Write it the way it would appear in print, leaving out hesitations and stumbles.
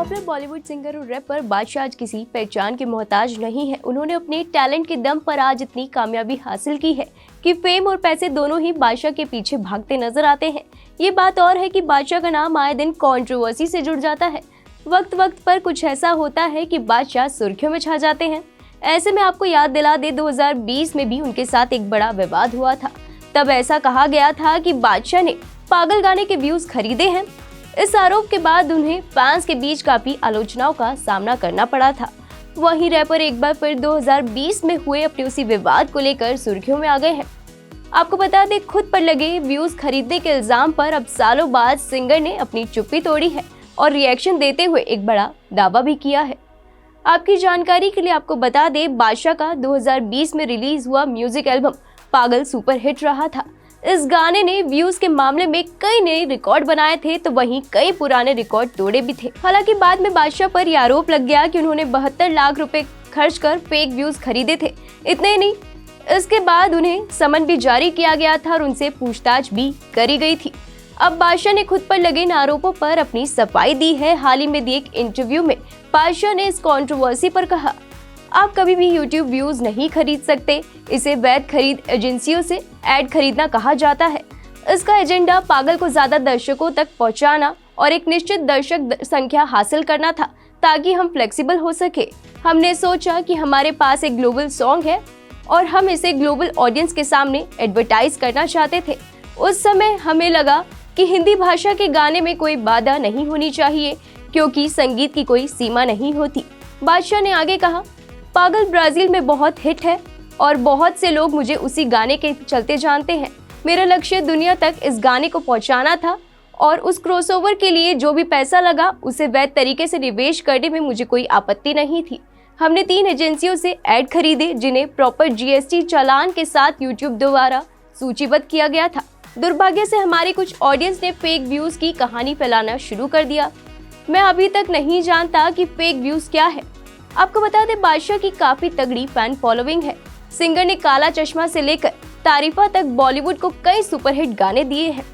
Popular Bollywood singer और wrapper बादशाह आज किसी पहचान के मोहताज नहीं है। उन्होंने अपने टैलेंट के दम पर आज इतनी कामयाबी हासिल की है कि फेम और पैसे दोनों ही बादशाह के पीछे भागते नजर आते हैं। ये बात और है कि बादशाह का नाम आए दिन कंट्रोवर्सी से जुड़ जाता है। वक्त वक्त पर कुछ ऐसा होता है कि बादशाह सुर्खियों में छा जाते हैं। ऐसे में आपको याद दिला दे 2020 में भी उनके साथ एक बड़ा विवाद हुआ था। तब ऐसा कहा गया था कि बादशाह ने पागल गाने के व्यूज खरीदे हैं। इस आरोप के बाद उन्हें फैंस के बीच काफी आलोचनाओं का सामना करना पड़ा था। वहीं रैपर एक बार फिर 2020 में हुए अपने उसी विवाद को लेकर सुर्खियों में आ गए हैं। आपको बता दें, खुद पर लगे व्यूज खरीदने के इल्जाम पर अब सालों बाद सिंगर ने अपनी चुप्पी तोड़ी है और रिएक्शन देते हुए एक बड़ा दावा भी किया है। आपकी जानकारी के लिए आपको बता दें, बादशाह का 2020 में रिलीज हुआ म्यूजिक एल्बम पागल सुपर हिट रहा था। इस गाने ने व्यूज के मामले में कई नए रिकॉर्ड बनाए थे, तो वहीं कई पुराने रिकॉर्ड तोड़े भी थे। हालांकि बाद में बादशाह पर यह आरोप लग गया कि उन्होंने 72 लाख रुपए खर्च कर फेक व्यूज खरीदे थे। इतने ही नहीं, इसके बाद उन्हें समन भी जारी किया गया था और उनसे पूछताछ भी करी गई थी। अब बादशाह ने खुद पर लगे इन आरोपों पर अपनी सफाई दी है। हाल ही में दिए एक इंटरव्यू में बादशाह ने इस कंट्रोवर्सी पर कहा, आप कभी भी YouTube व्यूज नहीं खरीद सकते। इसे वैध खरीद एजेंसियों से ऐड खरीदना कहा जाता है। इसका एजेंडा पागल को ज्यादा दर्शकों तक पहुंचाना और एक निश्चित दर्शक संख्या हासिल करना था, ताकि हम फ्लेक्सिबल हो सके। हमने सोचा कि हमारे पास एक ग्लोबल सॉन्ग है और हम इसे ग्लोबल ऑडियंस के सामने एडवर्टाइज करना चाहते थे। उस समय हमें लगा कि हिंदी भाषा के गाने में कोई बाधा नहीं होनी चाहिए, क्योंकि संगीत की कोई सीमा नहीं होती। बादशाह ने आगे कहा, पागल ब्राजील में बहुत हिट है और बहुत से लोग मुझे उसी गाने के चलते जानते हैं। मेरा लक्ष्य दुनिया तक इस गाने को पहुंचाना था और उस क्रॉसओवर के लिए जो भी पैसा लगा उसे वैध तरीके से निवेश करने में मुझे कोई आपत्ति नहीं थी। हमने 3 एजेंसियों से ऐड खरीदे, जिन्हें प्रॉपर GST चालान के साथ YouTube द्वारा सूचीबद्ध किया गया था। दुर्भाग्य से हमारी कुछ ऑडियंस ने फेक व्यूज की कहानी फैलाना शुरू कर दिया। मैं अभी तक नहीं जानता कि फेक व्यूज क्या है। आपको बता दें, बादशाह की काफी तगड़ी फैन फॉलोइंग है। सिंगर ने काला चश्मा से लेकर तारीफा तक बॉलीवुड को कई सुपरहिट गाने दिए हैं।